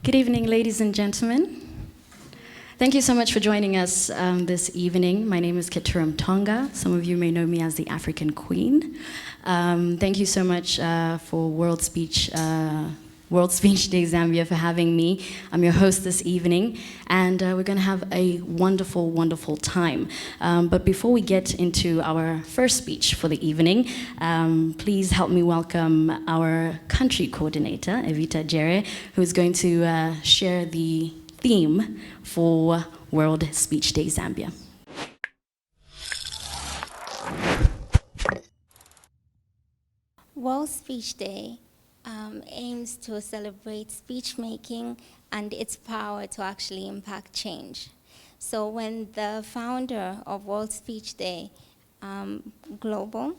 Good evening, ladies and gentlemen. Thank you so much for joining us this evening. My name is Keturam Tonga. Some of you may know me as the African Queen. Thank you so much for World Speech Day Zambia for having me. I'm your host this evening, and we're going to have a wonderful, wonderful time. But before we get into our first speech for the evening, please help me welcome our country coordinator, Evita Jere, who's going to share the theme for World Speech Day Zambia. World Speech Day aims to celebrate speech making and its power to actually impact change. So when the founder of World Speech Day Global,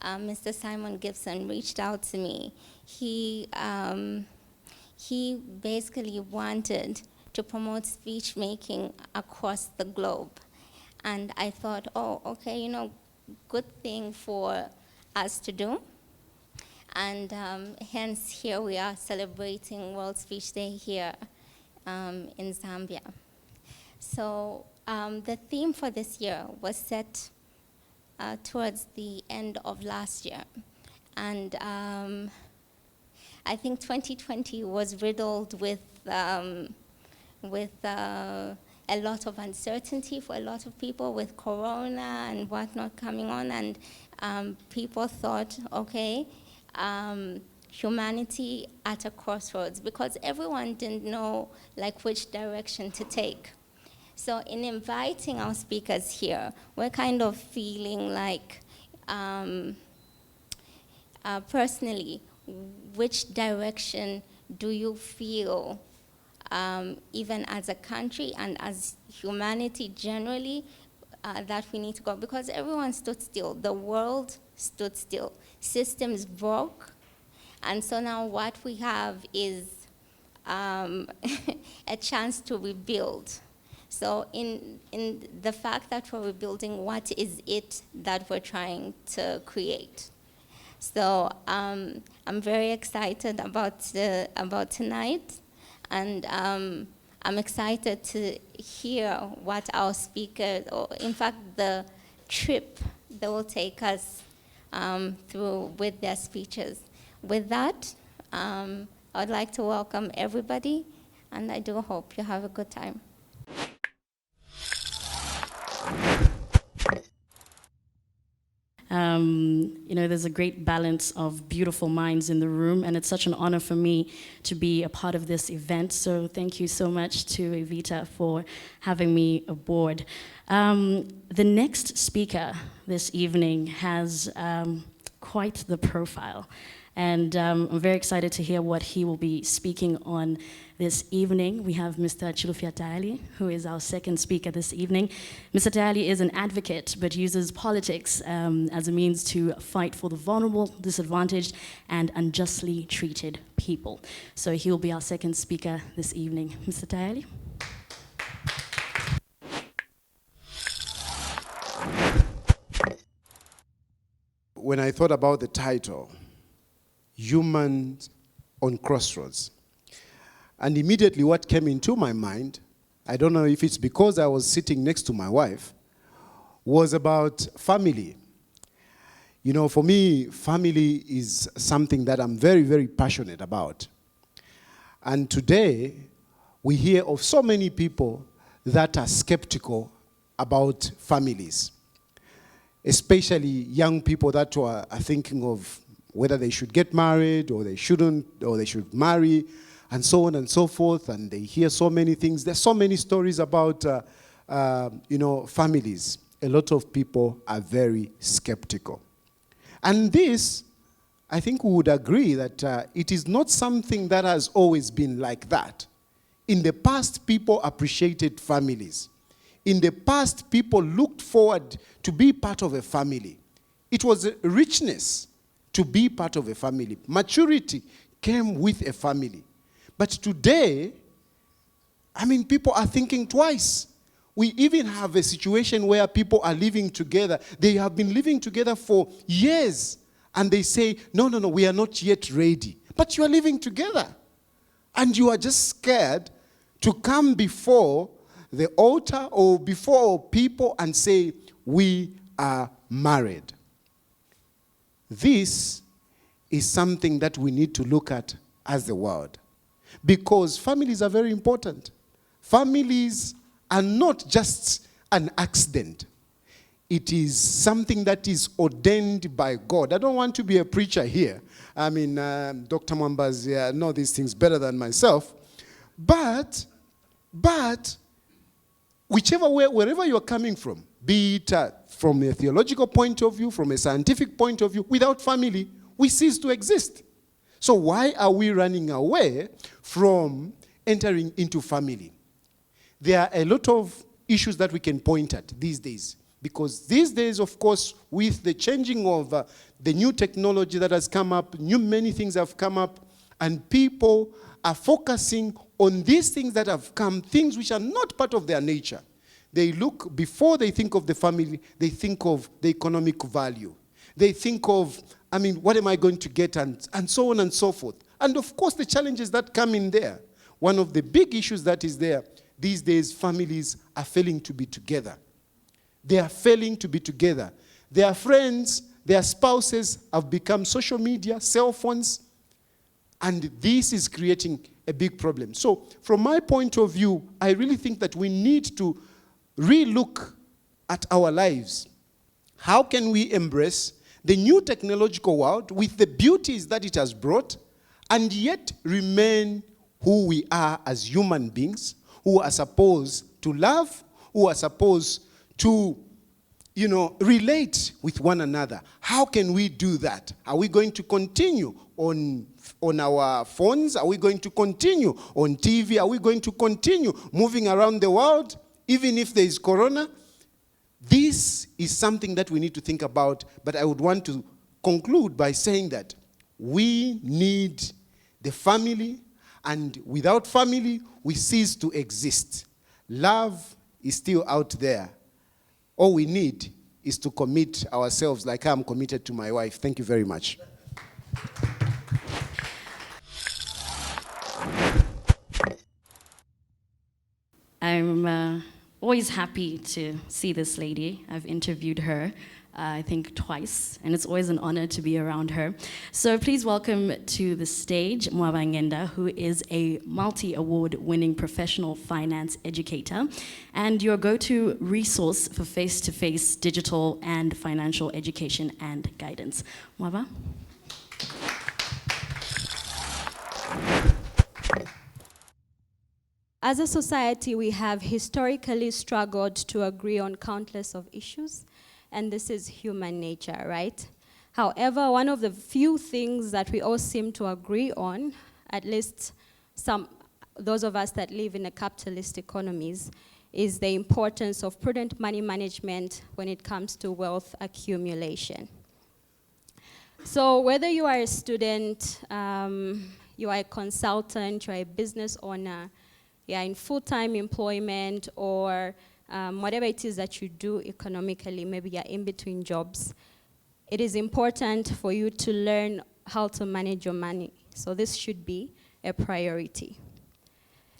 Mr. Simon Gibson, reached out to me, he basically wanted to promote speech making across the globe. And I thought, oh, okay, good thing for us to do. And hence, here we are celebrating World Speech Day here in Zambia. So the theme for this year was set towards the end of last year. And I think 2020 was riddled with a lot of uncertainty for a lot of people with Corona and whatnot coming on. And people thought, okay, humanity at a crossroads, because everyone didn't know which direction to take. So in inviting our speakers here, we're kind of feeling like, personally, which direction do you feel, even as a country and as humanity generally, that we need to go? Because everyone stood still. The world stood still. Systems broke. And so now what we have is a chance to rebuild. So in the fact that we're rebuilding, what is it that we're trying to create? So I'm very excited about tonight, and I'm excited to hear what our speakers, or in fact the trip they will take us through with their speeches. With that, I would like to welcome everybody, and I do hope you have a good time. There's a great balance of beautiful minds in the room, and it's such an honor for me to be a part of this event. So thank you so much to Evita for having me aboard. The next speaker this evening has quite the profile, and I'm very excited to hear what he will be speaking on this evening. We have Mr. Chilofiatali, who is our second speaker this evening. Mr. Tayali is an advocate, but uses politics as a means to fight for the vulnerable, disadvantaged, and unjustly treated people. So he will be our second speaker this evening. Mr. Tayali. When I thought about the title, Humans on Crossroads, and immediately what came into my mind, I don't know if it's because I was sitting next to my wife, was about family. For me, family is something that I'm very, very passionate about. And today, we hear of so many people that are skeptical about families, especially young people that are thinking of whether they should get married or they shouldn't, or they should marry, and so on and so forth. And they hear so many things. There's so many stories about, families. A lot of people are very skeptical. And this, I think we would agree that it is not something that has always been like that. In the past, people appreciated families. In the past, people looked forward to be part of a family. It was a richness to be part of a family. Maturity came with a family. But today, people are thinking twice. We even have a situation where people are living together. They have been living together for years, and they say, no, no, no, we are not yet ready. But you are living together. And you are just scared to come before the altar or before people and say, we are married. This is something that we need to look at as the world. Because families are very important. Families are not just an accident. It is something that is ordained by God. I don't want to be a preacher here. I mean, Dr. Mwambaz know these things better than myself. But whichever way, wherever you're coming from, be it from a theological point of view, from a scientific point of view, without family, we cease to exist. So why are we running away from entering into family? There are a lot of issues that we can point at these days. Because these days, of course, with the changing of the new technology that has come up, many things have come up, and people are focusing on these things that have come, things which are not part of their nature. They look, before they think of the family, they think of the economic value. They think of, I mean, what am I going to get, and so on and so forth. And of course, the challenges that come in there. One of the big issues that is there, these days, families are failing to be together. They are failing to be together. Their friends, their spouses have become social media, cell phones, and this is creating a big problem. So from my point of view, I really think that we need to relook at our lives. How can we embrace the new technological world with the beauties that it has brought and yet remain who we are as human beings, who are supposed to love, who are supposed to, relate with one another? How can we do that? Are we going to continue on our phones? Are we going to continue on TV? Are we going to continue moving around the world, even if there is corona? This is something that we need to think about, but I would want to conclude by saying that we need the family, and without family, we cease to exist. Love is still out there. All we need is to commit ourselves like I'm committed to my wife. Thank you very much. I'm always happy to see this lady. I've interviewed her, I think twice, and it's always an honor to be around her. So please welcome to the stage Mwaba Ngenda, who is a multi-award winning professional finance educator and your go-to resource for face-to-face digital and financial education and guidance. Mwaba? As a society, we have historically struggled to agree on countless of issues, and this is human nature, right? However, one of the few things that we all seem to agree on, at least those of us that live in a capitalist economies, is the importance of prudent money management when it comes to wealth accumulation. So whether you are a student, you are a consultant, you are a business owner, you are in full-time employment, or whatever it is that you do economically, maybe you're in between jobs, it is important for you to learn how to manage your money. So this should be a priority.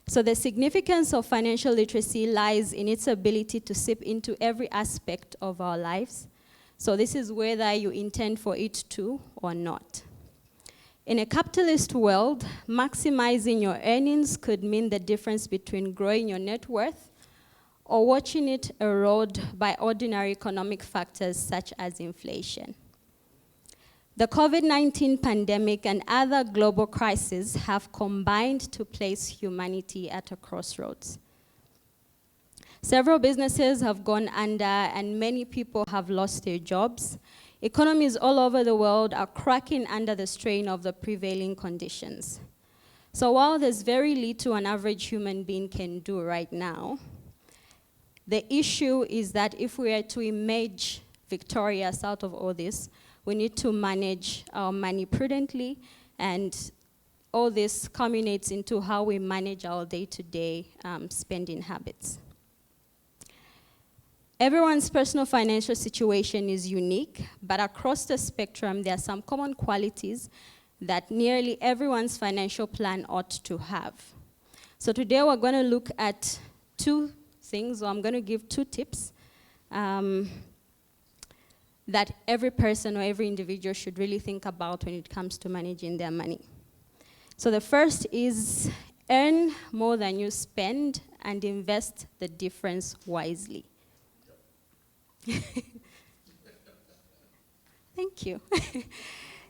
So the significance of financial literacy lies in its ability to seep into every aspect of our lives. So this is whether you intend for it to or not. In a capitalist world, maximizing your earnings could mean the difference between growing your net worth or watching it erode by ordinary economic factors such as inflation. The COVID-19 pandemic and other global crises have combined to place humanity at a crossroads. Several businesses have gone under and many people have lost their jobs. Economies all over the world are cracking under the strain of the prevailing conditions. So while there's very little an average human being can do right now, the issue is that if we are to emerge victorious out of all this, we need to manage our money prudently, and all this culminates into how we manage our day-to-day spending habits. Everyone's personal financial situation is unique, but across the spectrum, there are some common qualities that nearly everyone's financial plan ought to have. So today we're going to look at two things, or I'm going to give two tips that every person or every individual should really think about when it comes to managing their money. So the first is earn more than you spend and invest the difference wisely. Thank you.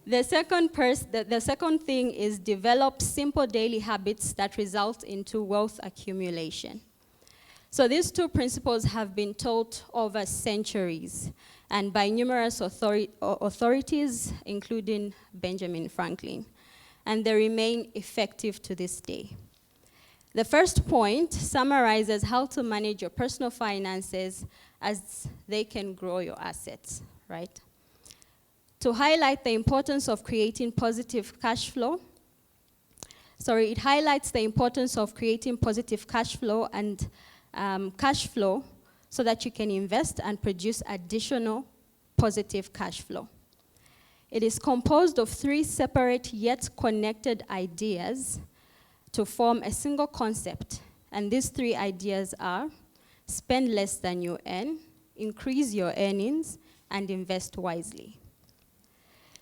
The second thing is develop simple daily habits that result into wealth accumulation. So these two principles have been taught over centuries and by numerous authorities, including Benjamin Franklin, and they remain effective to this day. The first point summarizes how to manage your personal finances as they can grow your assets, right? To highlight the importance of creating positive cash flow, it highlights the importance of creating positive cash flow and cash flow so that you can invest and produce additional positive cash flow. It is composed of three separate yet connected ideas to form a single concept. And these three ideas are spend less than you earn, increase your earnings, and invest wisely.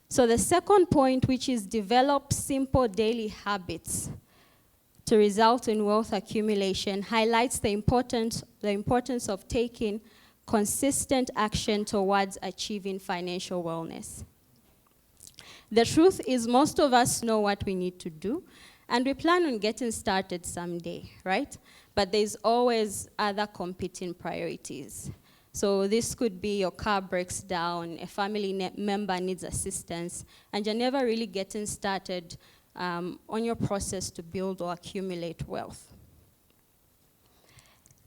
So the second point, which is develop simple daily habits to result in wealth accumulation, highlights the importance of taking consistent action towards achieving financial wellness. The truth is most of us know what we need to do, and we plan on getting started someday, right? But there's always other competing priorities. So this could be your car breaks down, a family member needs assistance, and you're never really getting started on your process to build or accumulate wealth.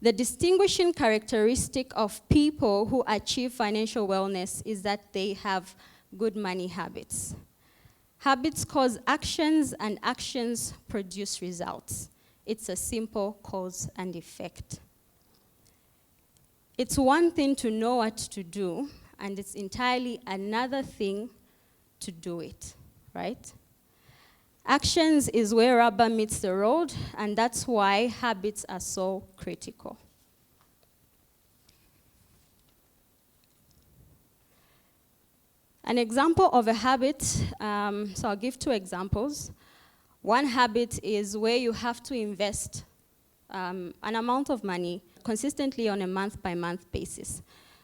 The distinguishing characteristic of people who achieve financial wellness is that they have good money habits. Habits cause actions, and actions produce results. It's a simple cause and effect. It's one thing to know what to do, and it's entirely another thing to do it, right? Actions is where rubber meets the road, and that's why habits are so critical. An example of a habit, so I'll give two examples. One habit is where you have to invest an amount of money consistently on a month-by-month basis.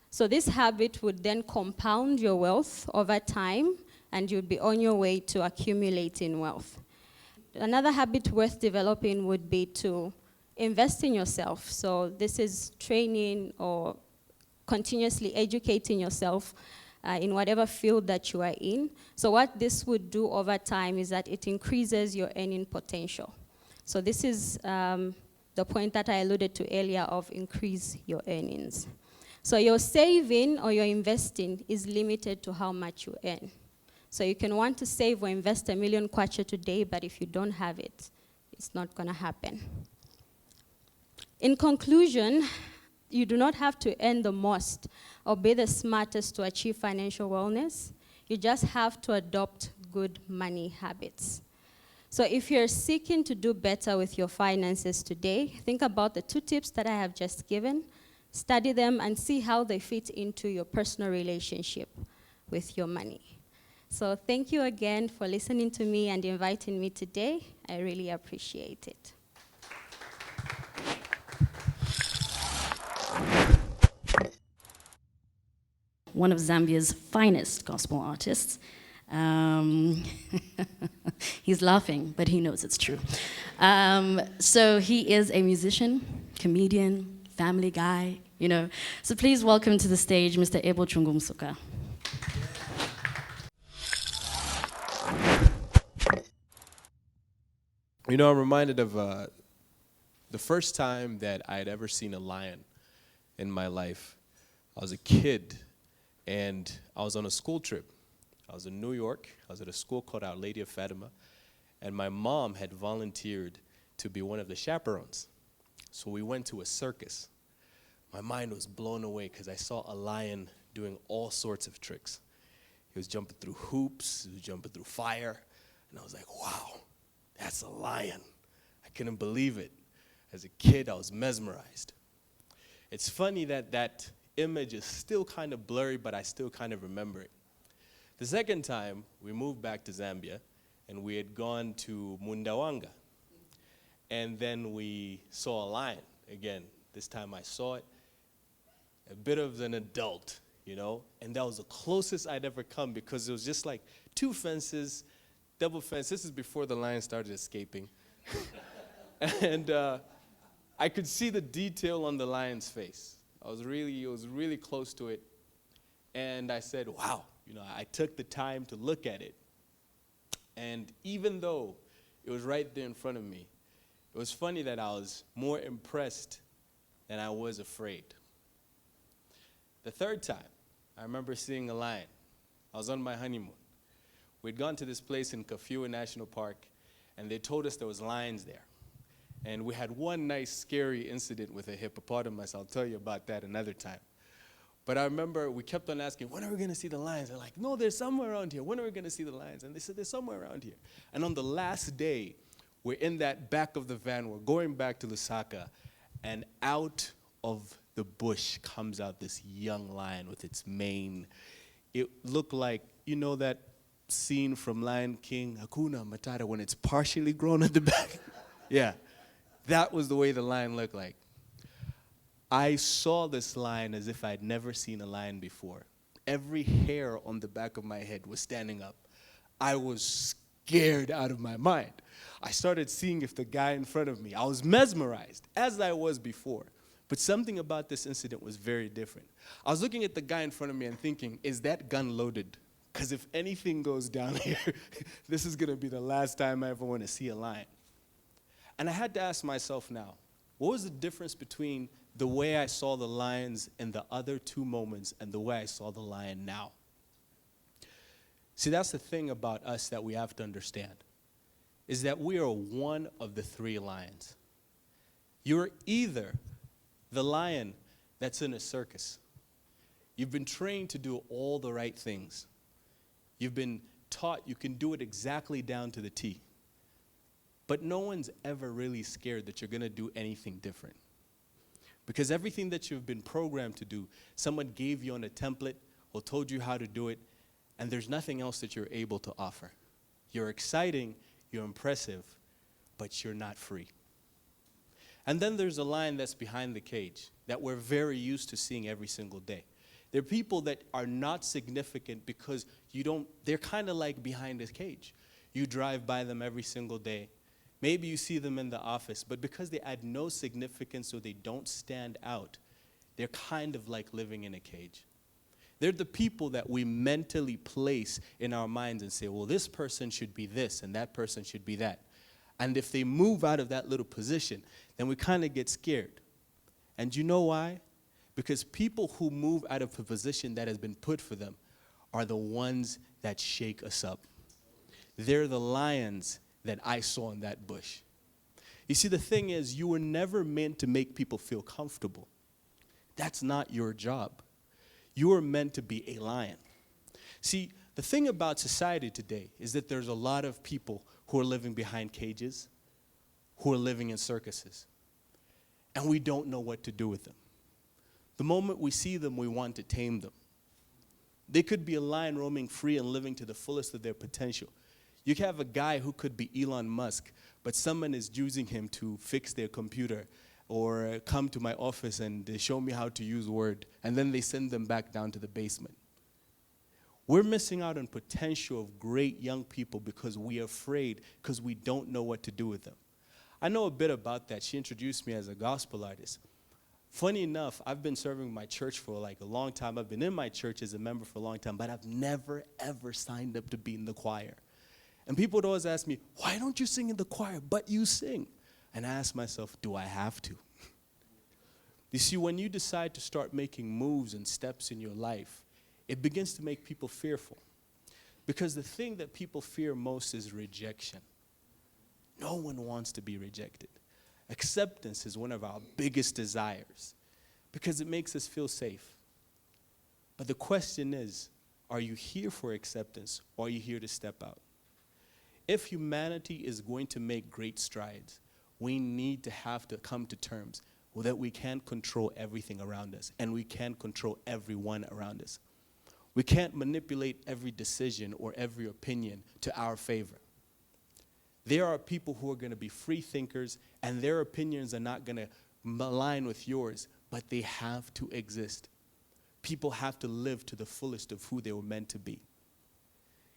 So this habit would then compound your wealth over time, and you'd be on your way to accumulating wealth. Another habit worth developing would be to invest in yourself. So this is training or continuously educating yourself in whatever field that you are in. So what this would do over time is that it increases your earning potential. So this is the point that I alluded to earlier of increase your earnings. So your saving or your investing is limited to how much you earn. So you can want to save or invest $1 million kwacha today, but if you don't have it, it's not going to happen. In conclusion, you do not have to earn the most or be the smartest to achieve financial wellness. You just have to adopt good money habits. So if you're seeking to do better with your finances today, think about the two tips that I have just given, study them, and see how they fit into your personal relationship with your money. So thank you again for listening to me and inviting me today. I really appreciate it. One of Zambia's finest gospel artists. He's laughing, but he knows it's true. So he is a musician, comedian, family guy, you know. So please welcome to the stage Mr. Ebo Chungumsuka. You know, I'm reminded of the first time that I'd ever seen a lion in my life. I was a kid, and I was on a school trip. I was in New York. I was at a school called Our Lady of Fatima, and my mom had volunteered to be one of the chaperones. So we went to a circus. my mind was blown away because I saw a lion doing all sorts of tricks. He was jumping through hoops, he was jumping through fire, and I was like, wow, that's a lion. I couldn't believe it. As a kid, I was mesmerized. It's funny that that image is still kind of blurry, but I still kind of remember it. The second time, we moved back to Zambia, and we had gone to Mundawanga. And then we saw a lion again. This time I saw it, a bit of an adult, you know, and that was the closest I'd ever come because it was just like two fences, double fence. This is before the lion started escaping. And I could see the detail on the lion's face. It was really close to it. And I said, wow, you know, I took the time to look at it. And even though it was right there in front of me, it was funny that I was more impressed than I was afraid. The third time, I remember seeing a lion. I was on my honeymoon. We'd gone to this place in Kafue National Park, and they told us there was lions there. And we had one nice scary incident with a hippopotamus. I'll tell you about that another time. But I remember we kept on asking, when are we going to see the lions? They're like, no, they're somewhere around here. When are we going to see the lions? And they said, they're somewhere around here. And on the last day, we're in that back of the van. We're going back to Lusaka. And out of the bush comes out this young lion with its mane. It looked like, you know that scene from Lion King, Hakuna Matata, when it's partially grown at the back? Yeah, that was the way the lion looked like. I saw this lion as if I'd never seen a lion before. Every hair on the back of my head was standing up. I was scared out of my mind. I started seeing if the guy in front of me, I was mesmerized, as I was before. But something about this incident was very different. I was looking at the guy in front of me and thinking, is that gun loaded? Because if anything goes down here, this is going to be the last time I ever want to see a lion. And I had to ask myself now, what was the difference between the way I saw the lions in the other two moments and the way I saw the lion now? See, that's the thing about us that we have to understand, is that we are one of the three lions. You're either the lion that's in a circus. You've been trained to do all the right things. You've been taught you can do it exactly down to the T. But no one's ever really scared that you're going to do anything different. Because everything that you've been programmed to do, someone gave you on a template or told you how to do it, and there's nothing else that you're able to offer. You're exciting, you're impressive, but you're not free. And then there's a lion that's behind the cage that we're very used to seeing every single day. There are people that are not significant because they're kind of like behind a cage. You drive by them every single day. Maybe you see them in the office, but because they add no significance or they don't stand out, they're kind of like living in a cage. They're the people that we mentally place in our minds and say, well, this person should be this and that person should be that. And if they move out of that little position, then we kind of get scared. And you know why? Because people who move out of a position that has been put for them are the ones that shake us up. They're the lions that I saw in that bush. You see, the thing is, you were never meant to make people feel comfortable. That's not your job. You are meant to be a lion. See, the thing about society today is that there's a lot of people who are living behind cages, who are living in circuses, and we don't know what to do with them. The moment we see them, we want to tame them. They could be a lion roaming free and living to the fullest of their potential. You can have a guy who could be Elon Musk, but someone is using him to fix their computer or come to my office and they show me how to use Word, and then they send them back down to the basement. We're missing out on potential of great young people because we're afraid, because we don't know what to do with them. I know a bit about that. She introduced me as a gospel artist. Funny enough, I've been serving my church for like a long time. I've been in my church as a member for a long time, but I've never, ever signed up to be in the choir. And people would always ask me, why don't you sing in the choir, but you sing? And I ask myself, do I have to? You see, when you decide to start making moves and steps in your life, it begins to make people fearful. Because the thing that people fear most is rejection. No one wants to be rejected. Acceptance is one of our biggest desires. because it makes us feel safe. But the question is, are you here for acceptance, or are you here to step out? If humanity is going to make great strides, we need to have to come to terms with that we can't control everything around us, and we can't control everyone around us. We can't manipulate every decision or every opinion to our favor. There are people who are going to be free thinkers, and their opinions are not going to align with yours, but they have to exist. People have to live to the fullest of who they were meant to be.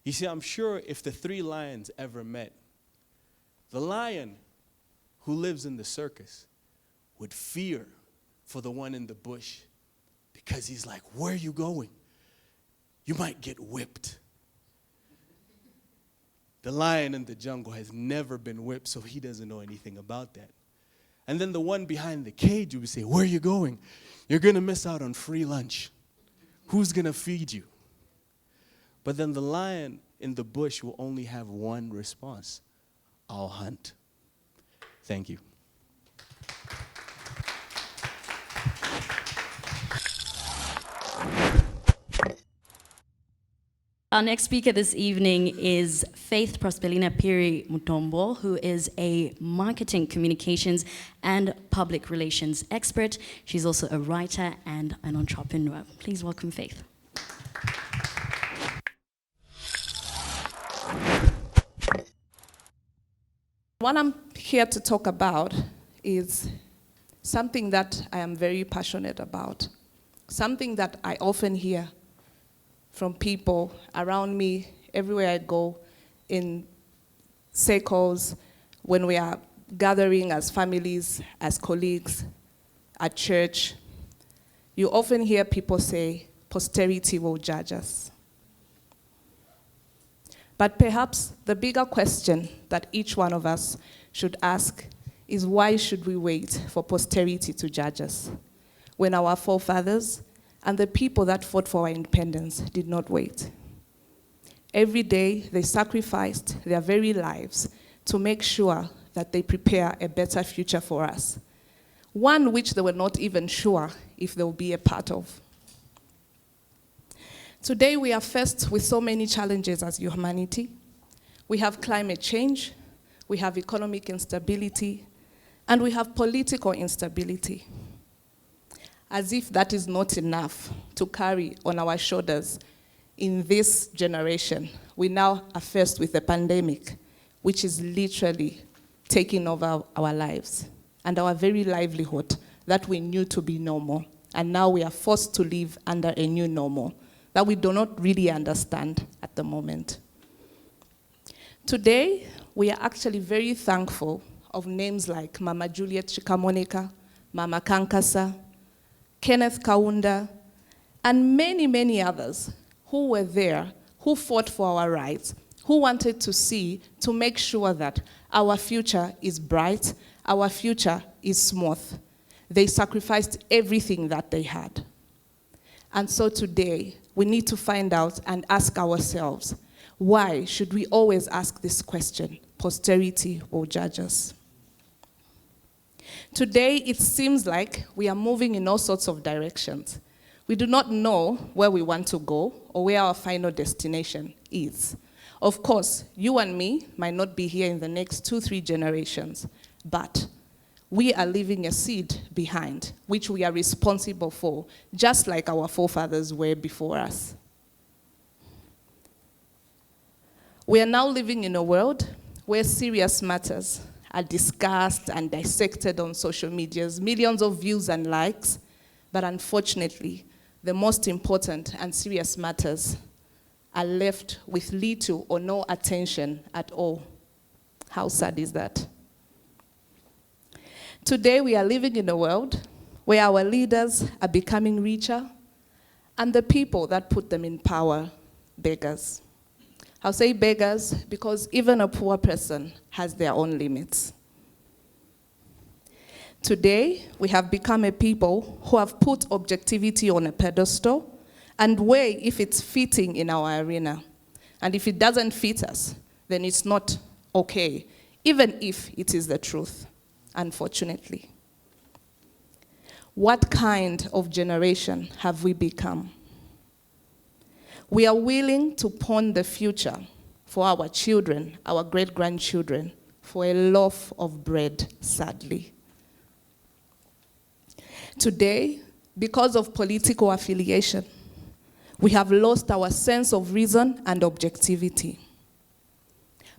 You see, I'm sure if the three lions ever met, the lion who lives in the circus would fear for the one in the bush, because he's like, where are you going? You might get whipped. The lion in the jungle has never been whipped, so he doesn't know anything about that. And then the one behind the cage would say, where are you going? You're going to miss out on free lunch. Who's going to feed you? But then the lion in the bush will only have one response: I'll hunt. Thank you. Our next speaker this evening is Faith Prosperina Piri Mutombo, who is a marketing, communications, and public relations expert. She's also a writer and an entrepreneur. Please welcome Faith. What I'm here to talk about is something that I am very passionate about, something that I often hear from people around me, everywhere I go, in circles, when we are gathering as families, as colleagues, at church. You often hear people say, posterity will judge us. But perhaps the bigger question that each one of us should ask is, why should we wait for posterity to judge us when our forefathers and the people that fought for our independence did not wait? Every day they sacrificed their very lives to make sure that they prepare a better future for us, one which they were not even sure if they will be a part of. Today we are faced with so many challenges as humanity. We have climate change, we have economic instability, and we have political instability. As if that is not enough to carry on our shoulders in this generation, we now are faced with a pandemic, which is literally taking over our lives and our very livelihood that we knew to be normal. And now we are forced to live under a new normal that we do not really understand at the moment. Today, we are actually very thankful of names like Mama Juliet Chikamoneka, Mama Kankasa, Kenneth Kaunda, and many, many others who were there, who fought for our rights, who wanted to make sure that our future is bright, our future is smooth. They sacrificed everything that they had. And so today, we need to find out and ask ourselves, why should we always ask this question? Posterity will judge us. Today, it seems like we are moving in all sorts of directions. We do not know where we want to go or where our final destination is. Of course, you and me might not be here in the next 2-3 generations, but we are leaving a seed behind, which we are responsible for, just like our forefathers were before us. We are now living in a world where serious matters are discussed and dissected on social medias, millions of views and likes, but unfortunately, the most important and serious matters are left with little or no attention at all. How sad is that? Today, we are living in a world where our leaders are becoming richer and the people that put them in power, beggars. I'll say beggars because even a poor person has their own limits. Today, we have become a people who have put objectivity on a pedestal and weigh if it's fitting in our arena. And if it doesn't fit us, then it's not okay, even if it is the truth, unfortunately. What kind of generation have we become? We are willing to pawn the future for our children, our great-grandchildren, for a loaf of bread, sadly. Today, because of political affiliation, we have lost our sense of reason and objectivity.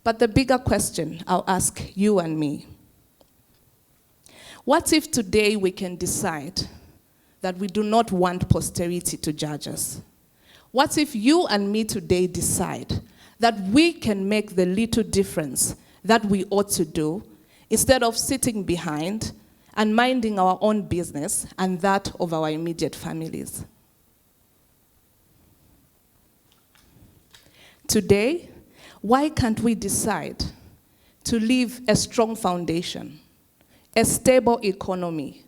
But the bigger question I'll ask you and me, what if today we can decide that we do not want posterity to judge us? What if you and me today decide that we can make the little difference that we ought to do instead of sitting behind and minding our own business and that of our immediate families? Today, why can't we decide to leave a strong foundation, a stable economy,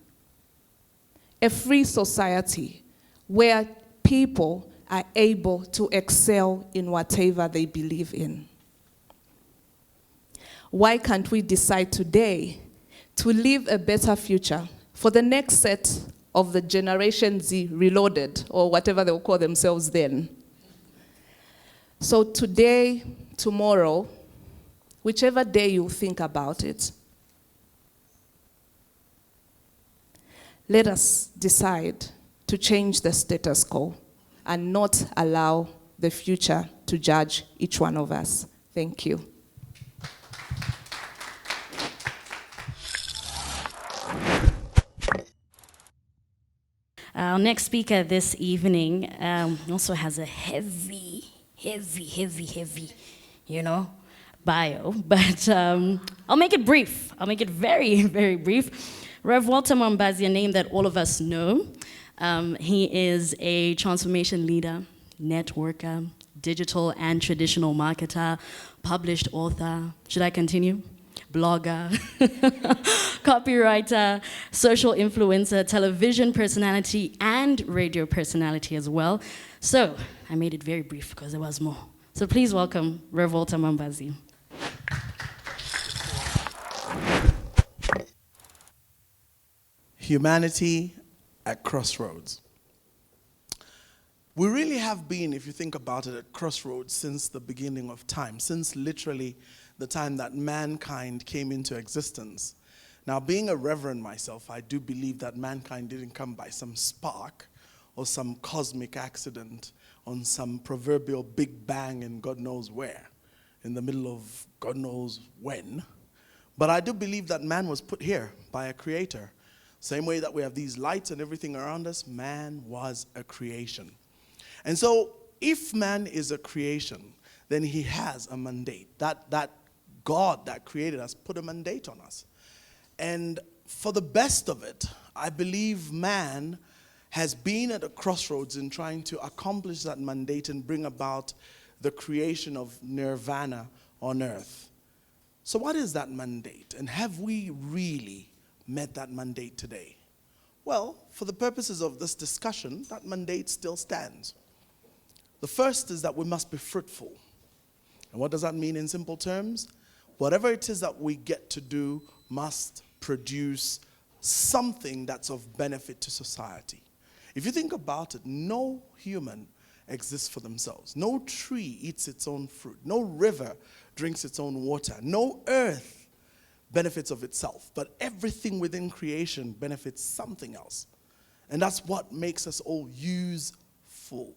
a free society where people are able to excel in whatever they believe in? Why can't we decide today to leave a better future for the next set of the Generation Z Reloaded, or whatever they'll call themselves then? So today, tomorrow, whichever day you think about it, let us decide to change the status quo and not allow the future to judge each one of us. Thank you. Our next speaker this evening also has a heavy, bio, but I'll make it brief. I'll make it very, very brief. Rev Walter Mambazi, a name that all of us know. He is a transformation leader, networker, digital and traditional marketer, published author. Should I continue? Blogger, copywriter, social influencer, television personality, and radio personality as well. So I made it very brief because there was more. So please welcome Rev Walter Mambazi. Humanity at crossroads. We really have been, if you think about it, at crossroads since the beginning of time, since literally the time that mankind came into existence. Now, being a reverend myself, I do believe that mankind didn't come by some spark or some cosmic accident on some proverbial big bang in God knows where, in the middle of God knows when. But I do believe that man was put here by a creator. Same way that we have these lights and everything around us, man was a creation. And so if man is a creation, then he has a mandate. That God that created us put a mandate on us. And for the best of it, I believe man has been at a crossroads in trying to accomplish that mandate and bring about the creation of nirvana on earth. So what is that mandate? And have we really met that mandate today? Well, for the purposes of this discussion, that mandate still stands. The first is that we must be fruitful. And what does that mean in simple terms? Whatever it is that we get to do must produce something that's of benefit to society. If you think about it, no human exists for themselves. No tree eats its own fruit. No river drinks its own water. No earth benefits of itself. But everything within creation benefits something else. And that's what makes us all useful.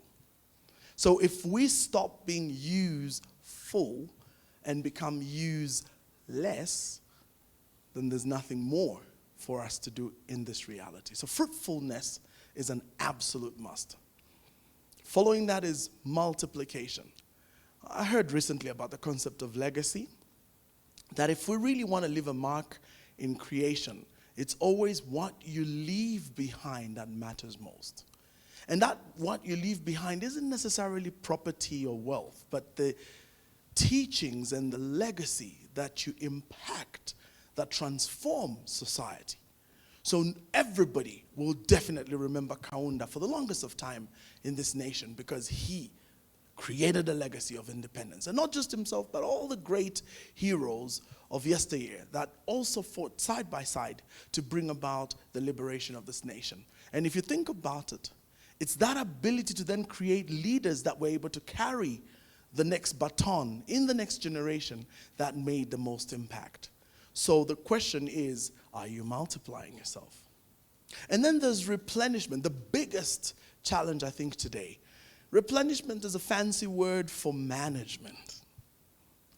So if we stop being useful and become useless, then there's nothing more for us to do in this reality. So fruitfulness is an absolute must. Following that is multiplication. I heard recently about the concept of legacy, that if we really want to leave a mark in creation, it's always what you leave behind that matters most. And that what you leave behind isn't necessarily property or wealth, but the teachings and the legacy that you impact that transform society. So everybody will definitely remember Kaunda for the longest of time in this nation because he created a legacy of independence. And not just himself, but all the great heroes of yesteryear that also fought side by side to bring about the liberation of this nation. And if you think about it, it's that ability to then create leaders that were able to carry the next baton in the next generation that made the most impact. So the question is, are you multiplying yourself? And then there's replenishment, the biggest challenge I think today. Replenishment is a fancy word for management.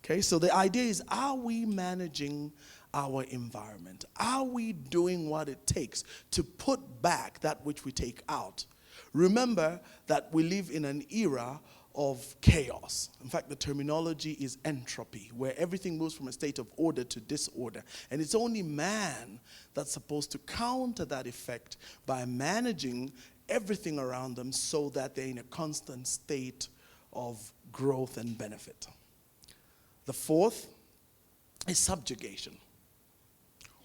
Okay, so the idea is, are we managing our environment? Are we doing what it takes to put back that which we take out? Remember that we live in an era of chaos. In fact, the terminology is entropy, where everything moves from a state of order to disorder. And it's only man that's supposed to counter that effect by managing everything around them so that they're in a constant state of growth and benefit. The fourth is subjugation.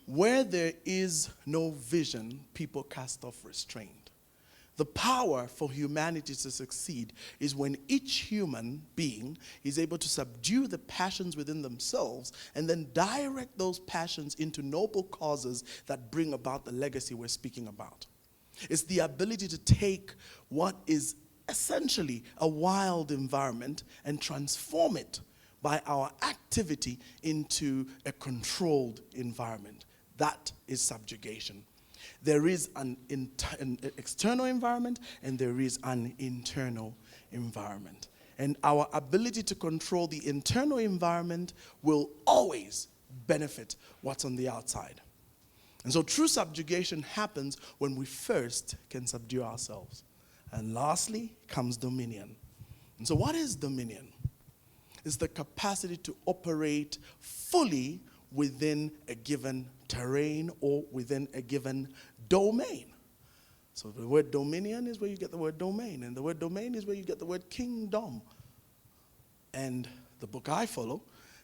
Where there is no vision, people cast off restraint. The power for humanity to succeed is when each human being is able to subdue the passions within themselves and then direct those passions into noble causes that bring about the legacy we're speaking about. It's the ability to take what is essentially a wild environment and transform it by our activity into a controlled environment. That is subjugation. There is an external environment and there is an internal environment. And our ability to control the internal environment will always benefit what's on the outside. And so true subjugation happens when we first can subdue ourselves. And lastly comes dominion. And so what is dominion? It's the capacity to operate fully within a given terrain or within a given domain. So the word dominion is where you get the word domain, and the word domain is where you get the word kingdom. And the book I follow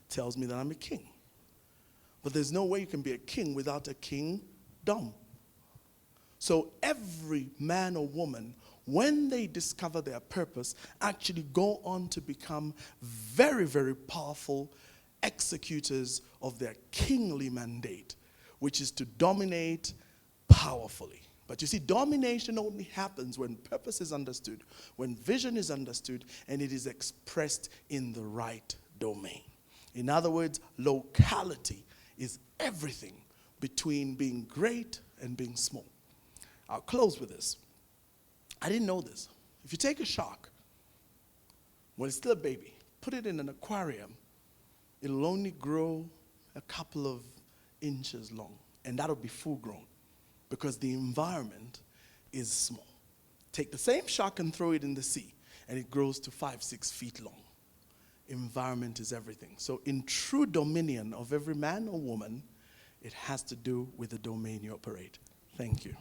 tells me that I'm a king. But there's no way you can be a king without a kingdom. So every man or woman, when they discover their purpose, actually go on to become very, very powerful executors of their kingly mandate, which is to dominate powerfully. But you see, domination only happens when purpose is understood, when vision is understood, and it is expressed in the right domain. In other words, locality is everything between being great and being small. I'll close with this. I didn't know this. If you take a shark, when it's still a baby, put it in an aquarium, it'll only grow a couple of inches long, and that'll be full grown because the environment is small. Take the same shark and throw it in the sea, and it grows to 5-6 feet long. Environment is everything. So in true dominion of every man or woman, it has to do with the domain you operate. Thank you.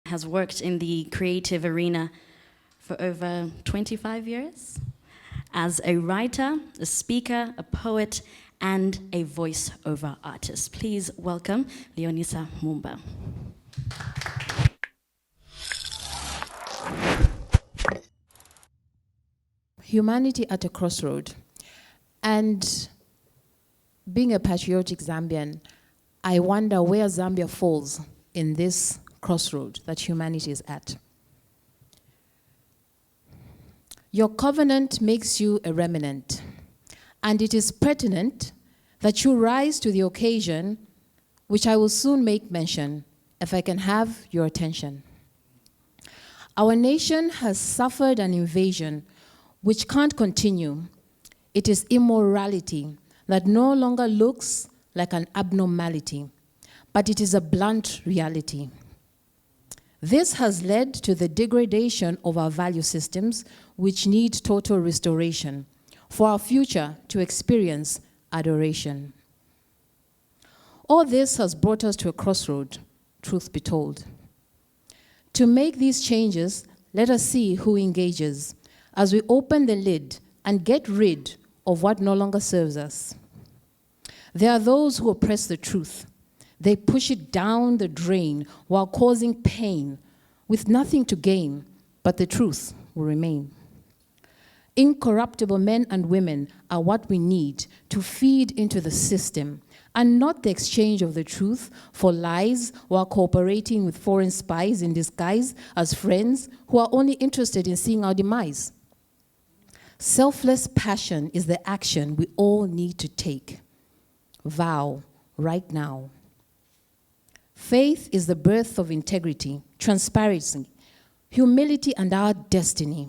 Has worked in the creative arena for over 25 years as a writer, a speaker, a poet, and a voiceover artist. Please welcome Leonisa Mumba. Humanity at a crossroad. And being a patriotic Zambian, I wonder where Zambia falls in this crossroad that humanity is at. Your covenant makes you a remnant, and it is pertinent that you rise to the occasion, which I will soon make mention, if I can have your attention. Our nation has suffered an invasion which can't continue. It is immorality that no longer looks like an abnormality, but it is a blunt reality. This has led to the degradation of our value systems, which need total restoration for our future to experience adoration. All this has brought us to a crossroad, truth be told. To make these changes, let us see who engages as we open the lid and get rid of what no longer serves us. There are those who oppress the truth. They push it down the drain while causing pain with nothing to gain, but the truth will remain. Incorruptible men and women are what we need to feed into the system, and not the exchange of the truth for lies while cooperating with foreign spies in disguise as friends who are only interested in seeing our demise. Selfless passion is the action we all need to take. Vow right now. Faith is the birth of integrity, transparency, humility, and our destiny.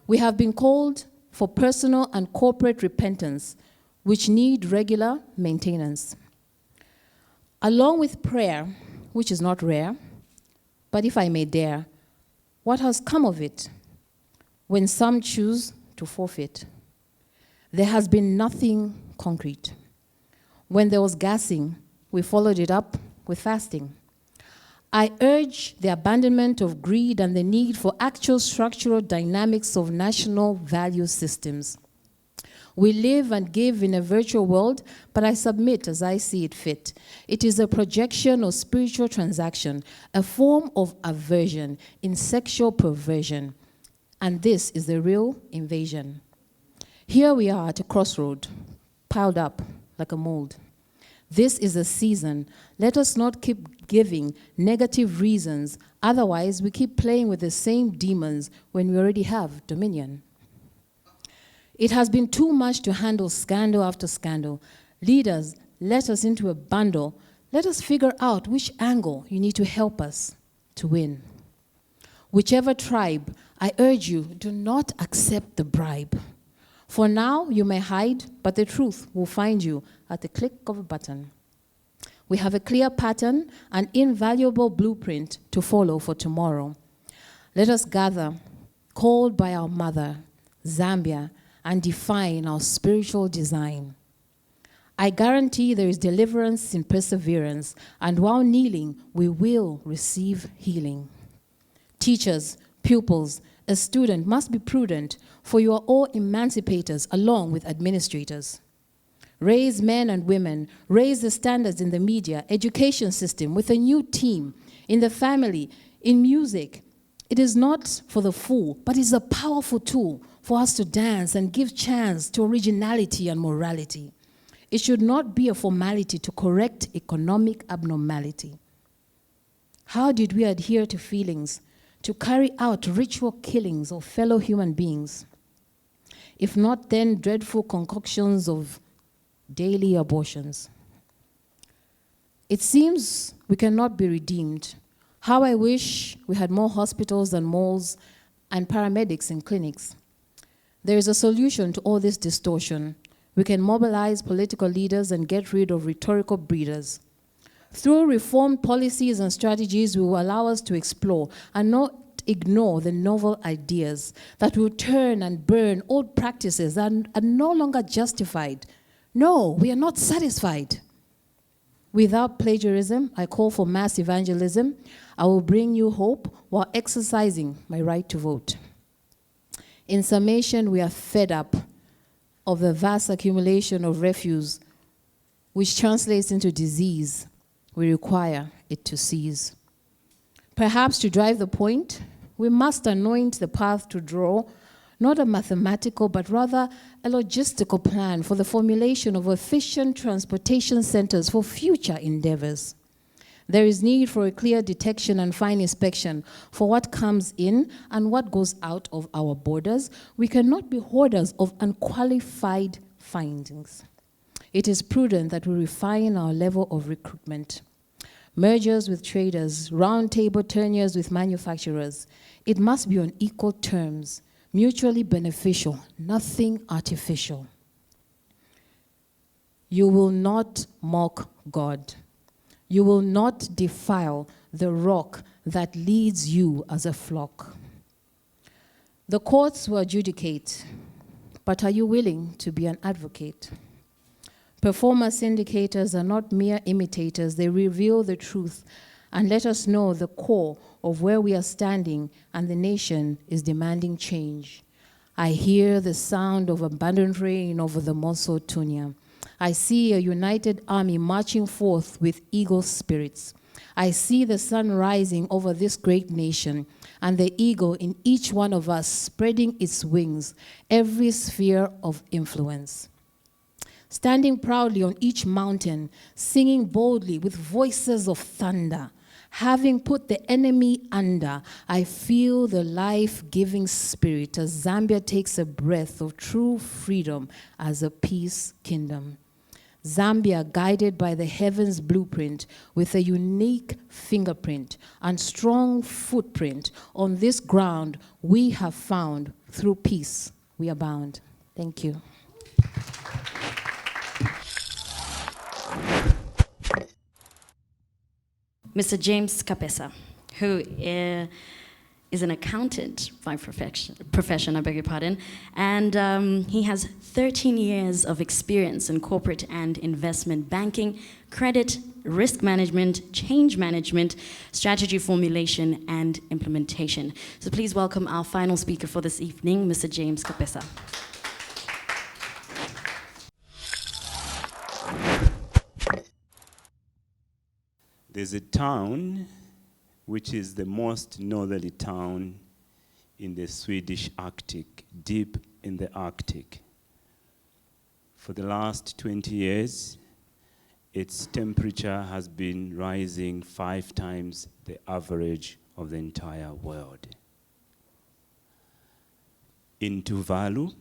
We have been called for personal and corporate repentance, which need regular maintenance. Along with prayer, which is not rare, but if I may dare, what has come of it when some choose to forfeit? There has been nothing concrete. When there was gassing, we followed it up with fasting. I urge the abandonment of greed and the need for actual structural dynamics of national value systems. We live and give in a virtual world, but I submit as I see it fit. It is a projection of spiritual transaction, a form of aversion in sexual perversion. And this is the real invasion. Here we are at a crossroad, piled up like a mold. This is a season. Let us not keep giving negative reasons. Otherwise, we keep playing with the same demons when we already have dominion. It has been too much to handle scandal after scandal. Leaders, let us into a bundle. Let us figure out which angle you need to help us to win. Whichever tribe, I urge you, do not accept the bribe. For now, you may hide, but the truth will find you at the click of a button. We have a clear pattern, an invaluable blueprint to follow for tomorrow. Let us gather, called by our mother, Zambia, and define our spiritual design. I guarantee there is deliverance in perseverance, and while kneeling, we will receive healing. Teachers, pupils, a student must be prudent, for you are all emancipators along with administrators. Raise men and women, raise the standards in the media, education system with a new team, in the family, in music. It is not for the fool, but it's a powerful tool for us to dance and give chance to originality and morality. It should not be a formality to correct economic abnormality. How did we adhere to feelings, to carry out ritual killings of fellow human beings? If not, then dreadful concoctions of daily abortions. It seems we cannot be redeemed. How I wish we had more hospitals and malls and paramedics in clinics. There is a solution to all this distortion. We can mobilize political leaders and get rid of rhetorical breeders. Through reformed policies and strategies, we will allow us to explore and not ignore the novel ideas that will turn and burn old practices and are no longer justified. No, we are not satisfied. Without plagiarism, I call for mass evangelism. I will bring you hope while exercising my right to vote. In summation, we are fed up of the vast accumulation of refuse, which translates into disease. We require it to cease. Perhaps to drive the point, we must anoint the path to draw, not a mathematical, but rather a logistical plan for the formulation of efficient transportation centers for future endeavors. There is need for a clear detection and fine inspection for what comes in and what goes out of our borders. We cannot be hoarders of unqualified findings. It is prudent that we refine our level of recruitment. Mergers with traders, roundtable tenures with manufacturers. It must be on equal terms, mutually beneficial, nothing artificial. You will not mock God. You will not defile the rock that leads you as a flock. The courts will adjudicate, but are you willing to be an advocate? Performance indicators are not mere imitators. They reveal the truth and let us know the core of where we are standing, and the nation is demanding change. I hear the sound of abundant rain over the Moso Tunya. I see a united army marching forth with eagle spirits. I see the sun rising over this great nation, and the eagle in each one of us spreading its wings, every sphere of influence. Standing proudly on each mountain, singing boldly with voices of thunder, having put the enemy under, I feel the life-giving spirit as Zambia takes a breath of true freedom as a peace kingdom. Zambia, guided by the heavens blueprint, with a unique fingerprint and strong footprint on this ground we have found through peace we are bound. Thank you. Mr. James Capessa, who is an accountant by profession, I beg your pardon, and he has 13 years of experience in corporate and investment banking, credit, risk management, change management, strategy formulation, and implementation. So please welcome our final speaker for this evening, Mr. James Capessa. There's a town which is the most northerly town in the Swedish Arctic, deep in the Arctic. For the last 20 years, its temperature has been rising 5 times the average of the entire world. In Tuvalu,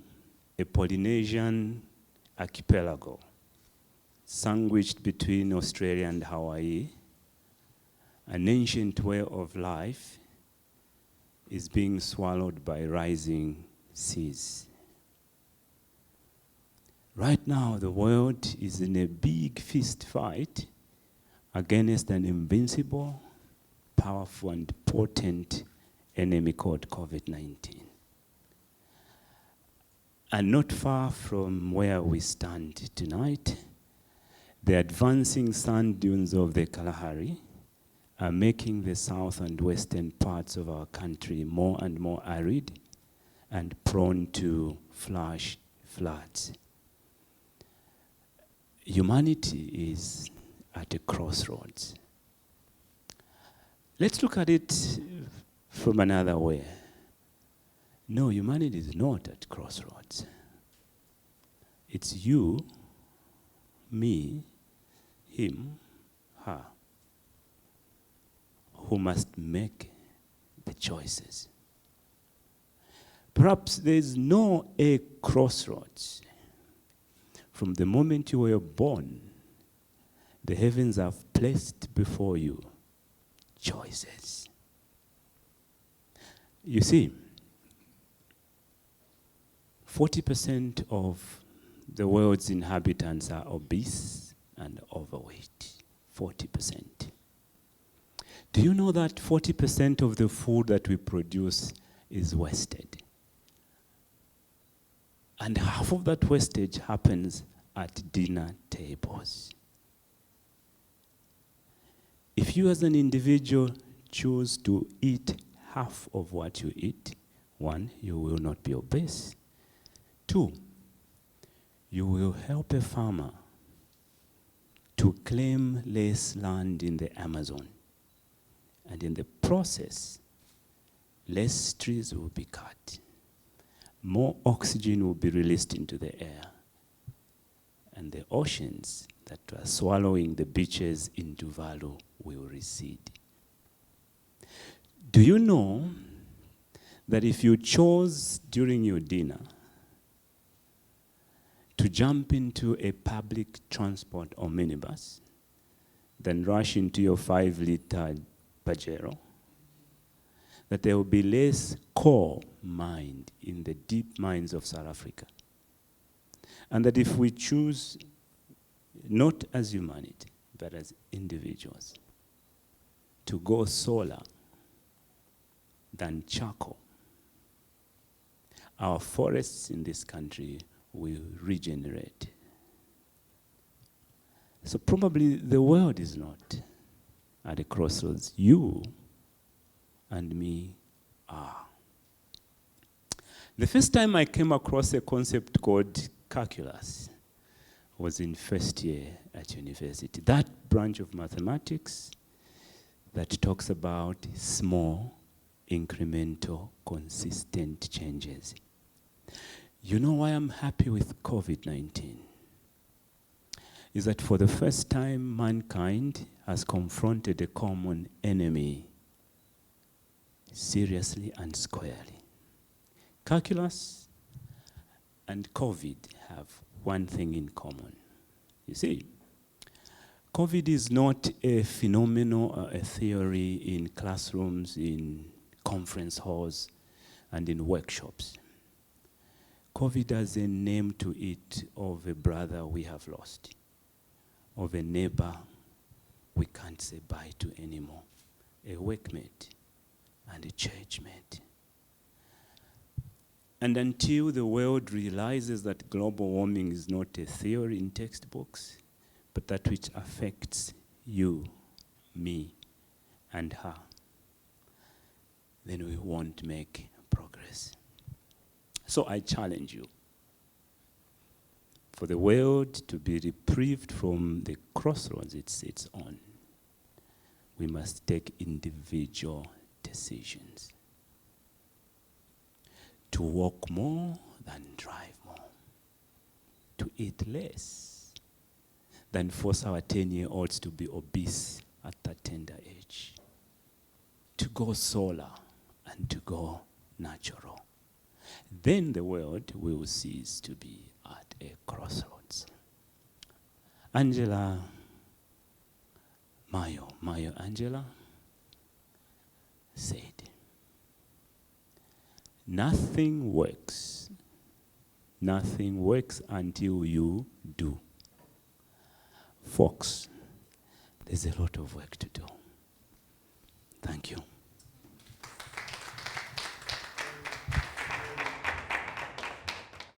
a Polynesian archipelago, sandwiched between Australia and Hawaii, an ancient way of life is being swallowed by rising seas. Right now, the world is in a big fist fight against an invincible, powerful, and potent enemy called COVID-19. And not far from where we stand tonight, the advancing sand dunes of the Kalahari are making the south and western parts of our country more and more arid and prone to flash floods. Humanity is at a crossroads. Let's look at it from another way. No, humanity is not at crossroads. It's you, me, him, her, who must make the choices. Perhaps there's no a crossroads. From the moment you were born, the heavens have placed before you choices. You see, 40% of the world's inhabitants are obese and overweight. 40%. Do you know that 40% of the food that we produce is wasted? And half of that wastage happens at dinner tables. If you as an individual choose to eat half of what you eat, 1, you will not be obese. 2, you will help a farmer to claim less land in the Amazon. And in the process, less trees will be cut. More oxygen will be released into the air. And the oceans that are swallowing the beaches in Tuvalu will recede. Do you know that if you chose during your dinner to jump into a public transport or minibus, then rush into your 5-liter Pajero, that there will be less coal mined in the deep mines of South Africa. And that if we choose, not as humanity, but as individuals, to go solar than charcoal, our forests in this country will regenerate. So probably the world is not at a crossroads. You and me are. The first time I came across a concept called calculus was in first year at university. That branch of mathematics that talks about small, incremental, consistent changes. You know why I'm happy with COVID-19? Is that for the first time, mankind has confronted a common enemy seriously and squarely. Calculus and COVID have one thing in common. You see, COVID is not a phenomenon or a theory in classrooms, in conference halls, and in workshops. COVID has a name to it of a brother we have lost, of a neighbor we can't say bye to anymore, a workmate and a churchmate. And until the world realizes that global warming is not a theory in textbooks, but that which affects you, me, and her, then we won't make progress. So I challenge you, for the world to be reprieved from the crossroads it sits on, we must take individual decisions to walk more than drive more, to eat less than force our 10-year-olds to be obese at that tender age, to go solar and to go natural. Then the world will cease to be at a crossroads. Angela Mayo Angela said, nothing works until you do. Folks, there's a lot of work to do. Thank you.